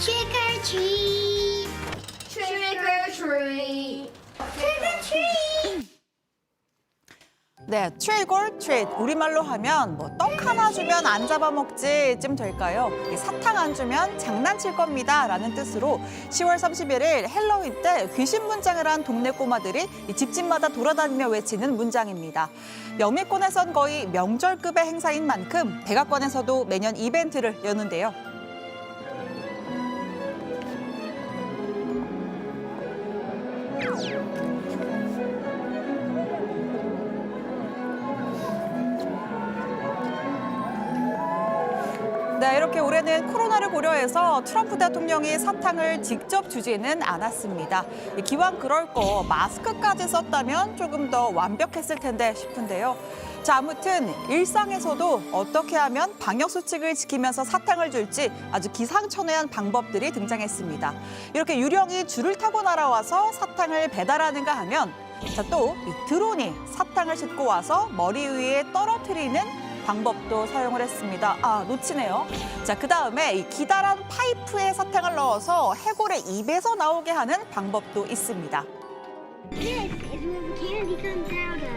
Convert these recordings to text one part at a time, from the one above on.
Trick or treat. Trick or treat. Trick or treat. 네, trick or treat. 우리말로 하면 뭐 떡 하나 주면 안 잡아먹지쯤 될까요? 이 사탕 안 주면 장난칠 겁니다. 라는 뜻으로 10월 31일 헬로윈 때 귀신 문장을 한 동네 꼬마들이 이 집집마다 돌아다니며 외치는 문장입니다. 영미권에선 거의 명절급의 행사인 만큼 백악관에서도 매년 이벤트를 여는데요. 네, 이렇게 올해는 코로나를 고려해서 트럼프 대통령이 사탕을 직접 주지는 않았습니다. 기왕 그럴 거 마스크까지 썼다면 조금 더 완벽했을 텐데 싶은데요. 자, 아무튼 일상에서도 어떻게 하면 방역수칙을 지키면서 사탕을 줄지 아주 기상천외한 방법들이 등장했습니다. 이렇게 유령이 줄을 타고 날아와서 사탕을 배달하는가 하면 자, 또 이 드론이 사탕을 싣고 와서 머리 위에 떨어뜨리는 방법도 사용을 했습니다. 아, 놓치네요. 자, 그다음에 이 기다란 파이프에 사탕을 넣어서 해골의 입에서 나오게 하는 방법도 있습니다. This is where the candy comes out of.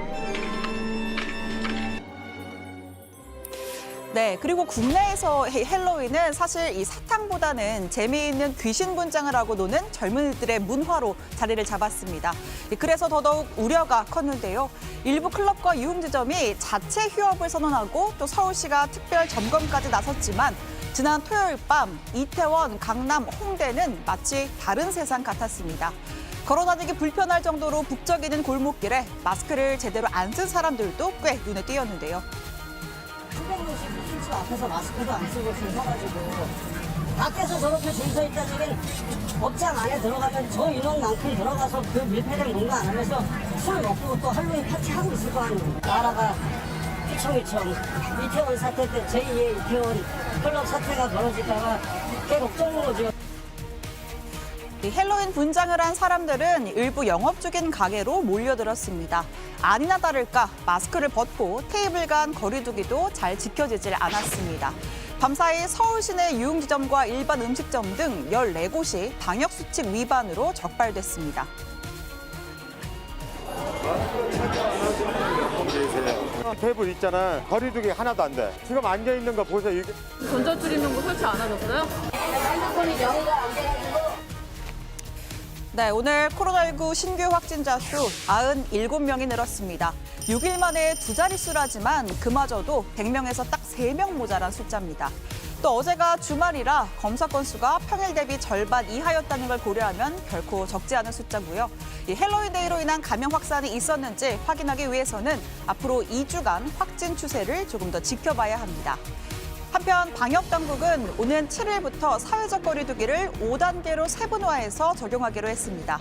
네, 그리고 국내에서 헬로윈은 사실 이 사탕보다는 재미있는 귀신 분장을 하고 노는 젊은이들의 문화로 자리를 잡았습니다. 그래서 더더욱 우려가 컸는데요. 일부 클럽과 유흥지점이 자체 휴업을 선언하고 또 서울시가 특별 점검까지 나섰지만 지난 토요일 밤 이태원, 강남, 홍대는 마치 다른 세상 같았습니다. 걸어다니기 불편할 정도로 북적이는 골목길에 마스크를 제대로 안 쓴 사람들도 꽤 눈에 띄었는데요. 수백명씩 술집 앞에서 마스크도 안 쓰고 줄 서가지고 밖에서 저렇게 줄 서 있다는 게 업장 안에 들어가면 저 인원만큼 들어가서 그 밀폐된 공간 안 하면서 술 먹고 또 할로윈 파티 하고 있을 거 아니에요. 나라가 휘청휘청 이태원 사태 때 제2의 이태원 클럽 사태가 벌어질까봐 꽤 걱정인 거죠. 이 헬로윈 분장을 한 사람들은 일부 영업 중인 가게로 몰려들었습니다. 아니나 다를까 마스크를 벗고 테이블 간 거리두기도 잘 지켜지질 않았습니다. 밤사이 서울 시내 유흥지점과 일반 음식점 등 14곳이 방역수칙 위반으로 적발됐습니다. 테이블 있잖아. 거리두기 하나도 안 돼. 지금 앉아 있는 거 보세요. 이게 전자줄 있는 거 설치 안 하셨어요? 네, 오늘 코로나19 신규 확진자 수 97명이 늘었습니다. 6일 만에 두 자릿수라지만 그마저도 100명에서 딱 3명 모자란 숫자입니다. 또 어제가 주말이라 검사 건수가 평일 대비 절반 이하였다는 걸 고려하면 결코 적지 않은 숫자고요. 이 헬로윈데이로 인한 감염 확산이 있었는지 확인하기 위해서는 앞으로 2주간 확진 추세를 조금 더 지켜봐야 합니다. 한편 방역당국은 오는 7일부터 사회적 거리두기를 5단계로 세분화해서 적용하기로 했습니다.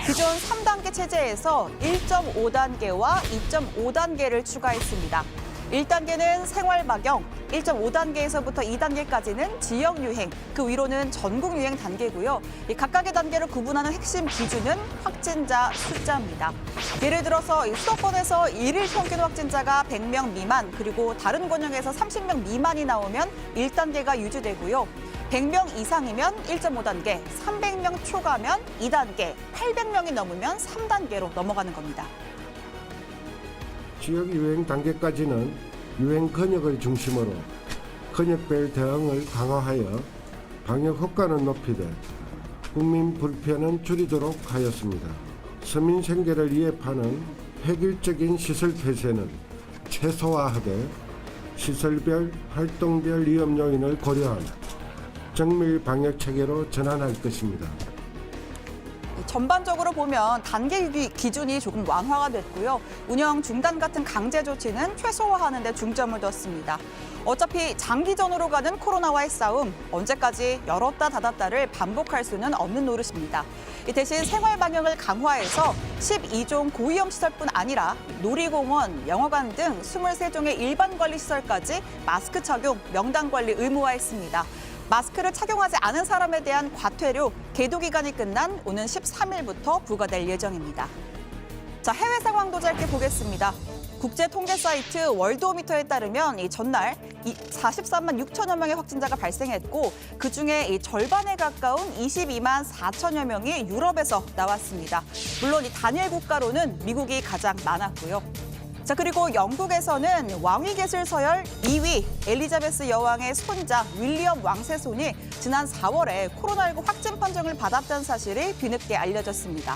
기존 3단계 체제에서 1.5단계와 2.5단계를 추가했습니다. 1단계는 생활박영, 1.5단계에서부터 2단계까지는 지역유행, 그 위로는 전국유행 단계고요. 이 각각의 단계를 구분하는 핵심 기준은 확진자 숫자입니다. 예를 들어서 수도권에서 일일 평균 확진자가 100명 미만, 그리고 다른 권역에서 30명 미만이 나오면 1단계가 유지되고요. 100명 이상이면 1.5단계, 300명 초과면 2단계, 800명이 넘으면 3단계로 넘어가는 겁니다. 지역 유행 단계까지는 유행 근역을 중심으로 근역별 대응을 강화하여 방역 효과는 높이되 국민 불편은 줄이도록 하였습니다. 서민 생계를 위협하는 획일적인 시설 폐쇄는 최소화하되 시설별, 활동별 위험 요인을 고려한 정밀 방역 체계로 전환할 것입니다. 전반적으로 보면 단계 기준이 조금 완화가 됐고요. 운영 중단 같은 강제 조치는 최소화하는 데 중점을 뒀습니다. 어차피 장기전으로 가는 코로나와의 싸움, 언제까지 열었다 닫았다를 반복할 수는 없는 노릇입니다. 대신 생활 방역을 강화해서 12종 고위험 시설뿐 아니라 놀이공원, 영화관 등 23종의 일반 관리 시설까지 마스크 착용, 명당 관리 의무화했습니다. 마스크를 착용하지 않은 사람에 대한 과태료, 계도 기간이 끝난 오는 13일부터 부과될 예정입니다. 자, 해외 상황도 짧게 보겠습니다. 국제 통계 사이트 월드오미터에 따르면 이 전날 43만 6천여 명의 확진자가 발생했고 그중에 이 절반에 가까운 22만 4천여 명이 유럽에서 나왔습니다. 물론 이 단일 국가로는 미국이 가장 많았고요. 자, 그리고 영국에서는 왕위계슬 서열 2위 엘리자베스 여왕의 손자 윌리엄 왕세손이 지난 4월에 코로나19 확진 판정을 받았다는 사실이 뒤늦게 알려졌습니다.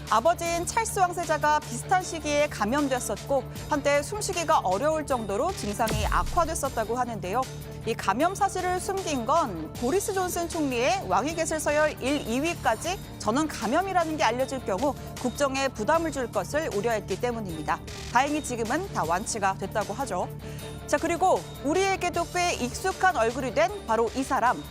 아버지인 찰스 왕세자가 비슷한 시기에 감염됐었고 한때 숨쉬기가 어려울 정도로 증상이 악화됐었다고 하는데요. 이 감염 사실을 숨긴 건 보리스 존슨 총리의 왕위계슬 서열 1, 2위까지 전원 감염이라는 게 알려질 경우 국정에 부담을 줄 것을 우려했기 때문입니다. 다행히 지금은 다 완치가 됐다고 하죠. 자, 그리고 우리에게도 꽤 익숙한 얼굴이 된 바로 이 사람.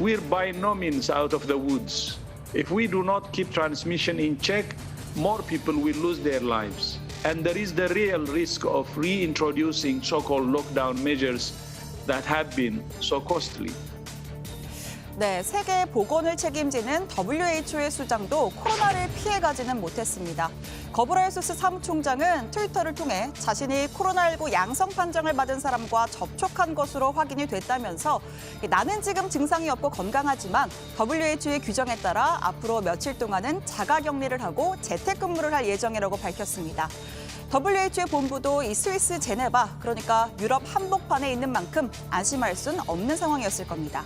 We're by no means out of the woods. If we do not keep transmission in check, more people will lose their lives. And there is the real risk of reintroducing so-called lockdown measures that have been so costly. 네, 세계 보건을 책임지는 WHO의 수장도 코로나를 피해가지는 못했습니다. 거브라이수스 사무총장은 트위터를 통해 자신이 코로나19 양성 판정을 받은 사람과 접촉한 것으로 확인이 됐다면서 나는 지금 증상이 없고 건강하지만 WHO의 규정에 따라 앞으로 며칠 동안은 자가격리를 하고 재택근무를 할 예정이라고 밝혔습니다. WHO의 본부도 이 스위스 제네바, 그러니까 유럽 한복판에 있는 만큼 안심할 순 없는 상황이었을 겁니다.